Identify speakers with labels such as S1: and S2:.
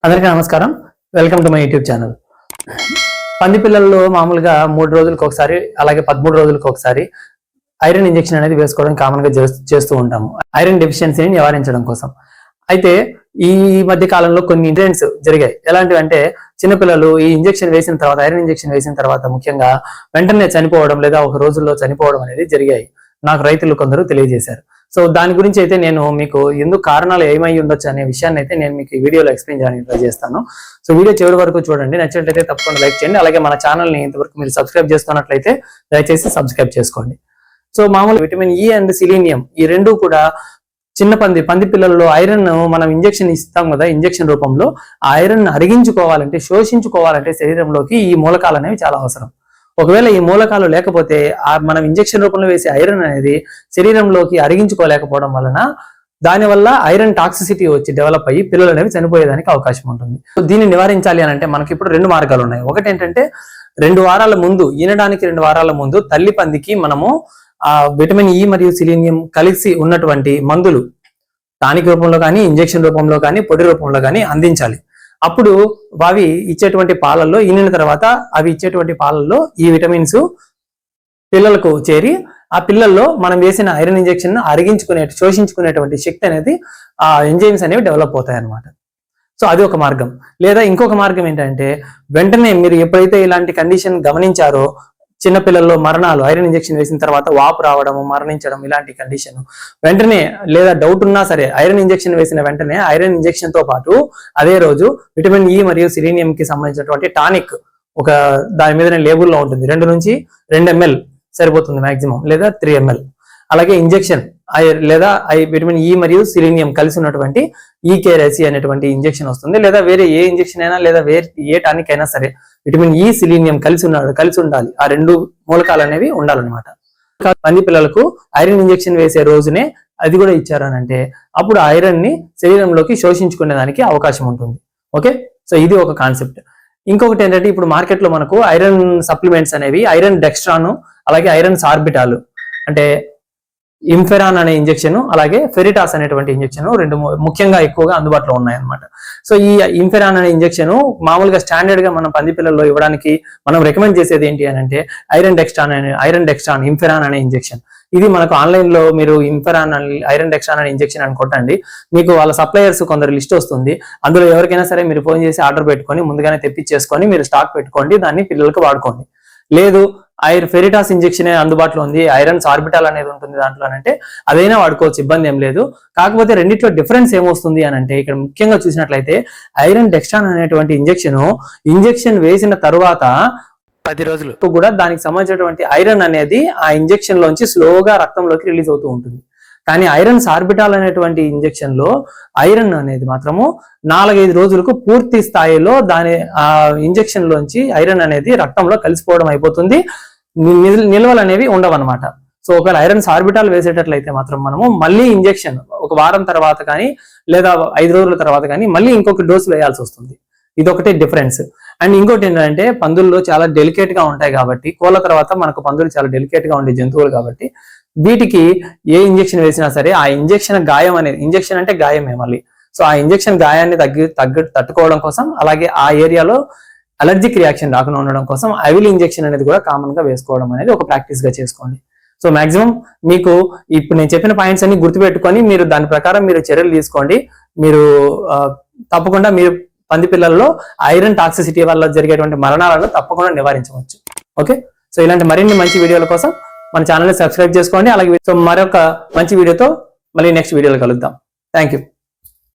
S1: అందరికీ నమస్కారం. Welcome to my YouTube channel. పంది పిల్లల్లో మామూలుగా 3 రోజులకు ఒకసారి అలాగే 13 రోజులకు ఒకసారి ఐరన్ ఇంజెక్షన్ అనేది వేసుకోవడం కామన్ గా చేస్తూ ఉంటాము, ఐరన్ డెఫిషియన్సీని నివారించడం కోసం. అయితే ఈ మధ్య కాలంలో కొన్ని ఇన్సిడెంట్స్ జరిగాయి. ఎలాంటివి అంటే చిన్నపిల్లలు ఈ ఇంజెక్షన్ వేసిన తర్వాత, ఐరన్ ఇంజెక్షన్ వేసిన తర్వాత ముఖ్యంగా వెంటనే చనిపోవడం లేదా ఒక రోజుల్లో చనిపోవడం అనేది జరిగాయి. నాకు రైతులు కొందరు తెలియజేశారు. సో దాని గురించి అయితే నేను మీకు ఎందుకు కారణాలు ఏమై ఉండొచ్చు అనే విషయాన్ని అయితే నేను మీకు ఈ వీడియోలో ఎక్స్ప్లెయిన్ చేయడానికి ట్రై చేస్తాను. సో వీడియో చివరి వరకు చూడండి. నచ్చినట్లయితే తప్పకుండా లైక్ చేయండి. అలాగే మన ఛానల్ని ఇంతవరకు మీరు సబ్స్క్రైబ్ చేసుకున్నట్లయితే దయచేసి సబ్స్క్రైబ్ చేసుకోండి. సో మామూలు విటమిన్ ఈ అండ్ సెలీనియం ఈ రెండు కూడా చిన్న పంది పిల్లల్లో ఐరన్ మనం ఇంజెక్షన్ ఇస్తాం కదా, ఇంజెక్షన్ రూపంలో ఆ ఐరన్ అరిగించుకోవాలంటే, శోషించుకోవాలంటే శరీరంలోకి ఈ మూలకాలు అనేవి చాలా అవసరం. ఒకవేళ ఈ మూలకాలు లేకపోతే మనం ఇంజెక్షన్ రూపంలో వేసే ఐరన్ అనేది శరీరంలోకి అరిగించుకోలేకపోవడం వలన దానివల్ల ఐరన్ టాక్సిసిటీ వచ్చి డెవలప్ అయ్యి పిల్లలు అనేవి చనిపోయేదానికి అవకాశం ఉంటుంది. దీన్ని నివారించాలి అని అంటే మనకి ఇప్పుడు 2 మార్గాలు ఉన్నాయి. ఒకటి ఏంటంటే 2 వారాల ముందు, ఈనడానికి 2 వారాల ముందు తల్లి పందికి మనము విటమిన్ ఈ మరియు సెలీనియం కలిసి ఉన్నటువంటి మందులు టానిక్ రూపంలో కానీ, ఇంజెక్షన్ రూపంలో కానీ, పొడి రూపంలో కానీ అందించాలి. అప్పుడు అవి ఇచ్చేటువంటి పాలల్లో, ఈనిన తర్వాత అవి ఇచ్చేటువంటి పాలల్లో ఈ విటమిన్స్ పిల్లలకు చేరి ఆ పిల్లల్లో మనం వేసిన ఐరన్ ఇంజెక్షన్ శోషించుకునేటువంటి శక్తి అనేది ఆ ఎంజైమ్స్ అనేవి డెవలప్ అవుతాయి అన్నమాట. సో అది ఒక మార్గం. లేదా ఇంకొక మార్గం ఏంటంటే వెంటనే మీరు ఎప్పుడైతే ఇలాంటి కండిషన్ గమనించారో, చిన్నపిల్లల్లో మరణాలు, ఐరన్ ఇంజెక్షన్ వేసిన తర్వాత వాపు రావడము, మరణించడం, ఇలాంటి కండిషన్ వెంటనే, లేదా డౌట్ ఉన్నా సరే ఐరన్ ఇంజెక్షన్ వేసిన వెంటనే ఐరన్ ఇంజెక్షన్ తో పాటు అదే రోజు విటమిన్ ఈ మరియు సెలీనియం కి సంబంధించినటువంటి టానిక్ ఒక దాని మీద లేబుల్లో ఉంటుంది. 2 నుంచి 2 ml సరిపోతుంది మాక్సిమం, లేదా 3 ml. అలాగే ఇంజెక్షన్ లేదా విటమిన్ ఈ మరియు సెలీనియం కలిసి ఉన్నటువంటి ఈకేఆర్ఎసి అనేటువంటి ఇంజెక్షన్ వస్తుంది. లేదా వేరే ఏ ఇంజెక్షన్ అయినా, లేదా వేరే ఏ టానిక్ అయినా సరే విటమిన్ ఈ సెలీనియం కలిసి ఉండాలి. ఆ 2 మూలకాలు అనేవి ఉండాలన్నమాట. పంది పిల్లలకు ఐరన్ ఇంజెక్షన్ వేసే రోజునే అది కూడా ఇచ్చారనంటే అప్పుడు ఐరన్ ని శరీరంలోకి శోషించుకునేదానికి అవకాశం ఉంటుంది. ఓకే, సో ఇది ఒక కాన్సెప్ట్. ఇంకొకటి ఏంటంటే ఇప్పుడు మార్కెట్ లో మనకు ఐరన్ సప్లిమెంట్స్ అనేవి ఐరన్ డెక్స్ట్రాను, అలాగే ఐరన్ సార్బిటాలు, అంటే ఇంఫెరాన్ అనే ఇంజెక్షన్, అలాగే ఫెరిటాస్ అనేటువంటి ఇంజెక్షన్ 2 ముఖ్యంగా ఎక్కువగా అందుబాటులో ఉన్నాయన్నమాట. సో ఈ ఇంఫెరాన్ అనే ఇంజెక్షన్ మామూలుగా స్టాండర్డ్ గా మనం పంది పిల్లల్లో ఇవ్వడానికి మనం రికమెండ్ చేసేది ఏంటి అని అంటే ఐరన్ డెక్స్ట్రాన్ ఇంఫెరాన్ అనే ఇంజెక్షన్. ఇది మనకు ఆన్లైన్ లో మీరు ఐరన్ డెక్స్ట్రాన్ అనే ఇంజెక్షన్ అని కొట్టండి, మీకు వాళ్ళ సప్లయర్స్ కొందరు లిస్ట్ వస్తుంది. అందులో ఎవరికైనా సరే మీరు ఫోన్ చేసి ఆర్డర్ పెట్టుకొని ముందుగానే తెప్పించేసుకొని మీరు స్టాక్ పెట్టుకోండి, దాన్ని పిల్లలకు వాడుకోండి. లేదు ఫెరిటాస్ ఇంజెక్షన్ అందుబాటులో ఉంది, ఐరన్ సార్బిటాల్ అనేది ఉంటుంది దాంట్లో అంటే అదైనా వాడుకోవచ్చు, ఇబ్బంది ఏం లేదు. కాకపోతే రెండిట్లో డిఫరెన్స్ ఏమొస్తుంది అని అంటే ఇక్కడ ముఖ్యంగా చూసినట్లయితే ఐరన్ డెక్స్ట్రాన్ అనేటువంటి ఇంజెక్షన్ వేసిన తరువాత 10 రోజులు కూడా దానికి సంబంధించినటువంటి ఐరన్ అనేది ఆ ఇంజెక్షన్ లోంచి స్లోగా రక్తంలోకి రిలీజ్ అవుతూ ఉంటుంది. కానీ ఐరన్ సార్బిటాల్ అనేటువంటి ఇంజెక్షన్ లో ఐరన్ అనేది మాత్రము 4-5 రోజులకు పూర్తి స్థాయిలో ఆ ఇంజెక్షన్ లోంచి ఐరన్ అనేది రక్తంలో కలిసిపోవడం అయిపోతుంది, నిల్వలు అనేవి ఉండవన్నమాట. సో ఒకవేళ ఐరన్ సార్బిటాల్ వేసేటట్లయితే మాత్రం మనము మళ్ళీ ఇంజెక్షన్ 1 వారం తర్వాత కానీ, లేదా 5 రోజుల తర్వాత కానీ మళ్ళీ ఇంకొక డోసు వేయాల్సి వస్తుంది. ఇదొకటే డిఫరెన్స్. అండ్ ఇంకోటి ఏంటంటే పందుల్లో చాలా డెలికేట్ గా ఉంటాయి కాబట్టి, కోళ్ళ తర్వాత మనకు పందులు చాలా డెలికేట్ గా ఉండే జంతువులు కాబట్టి వీటికి ఏ ఇంజెక్షన్ వేసినా సరే ఆ ఇంజెక్షన్ గాయం అనేది, ఇంజెక్షన్ అంటే గాయమే మళ్ళీ, సో ఆ ఇంజెక్షన్ గాయాన్ని తట్టుకోవడం కోసం, అలాగే ఆ ఏరియాలో అలర్జిక్ రియాక్షన్ రాకుండా ఉండడం కోసం ఐవిల్ ఇంజెక్షన్ అనేది కూడా కామన్ గా వేసుకోవడం అనేది ఒక ప్రాక్టీస్ గా చేసుకోండి. సో మాక్సిమం మీకు ఇప్పుడు నేను చెప్పిన పాయింట్స్ అన్ని గుర్తుపెట్టుకొని మీరు దాని ప్రకారం మీరు చర్యలు తీసుకోండి. మీరు తప్పకుండా మీరు పంది పిల్లల్లో ఐరన్ టాక్సిసిటీ వల్ల జరిగేటువంటి మరణాలను తప్పకుండా నివారించవచ్చు. ఓకే, సో ఇలాంటి మరిన్ని మంచి వీడియోల కోసం మన ఛానల్ని సబ్స్క్రైబ్ చేసుకోండి. అలాగే మరొక మంచి వీడియోతో మళ్ళీ నెక్స్ట్ వీడియోలో కలుద్దాం. Thank you.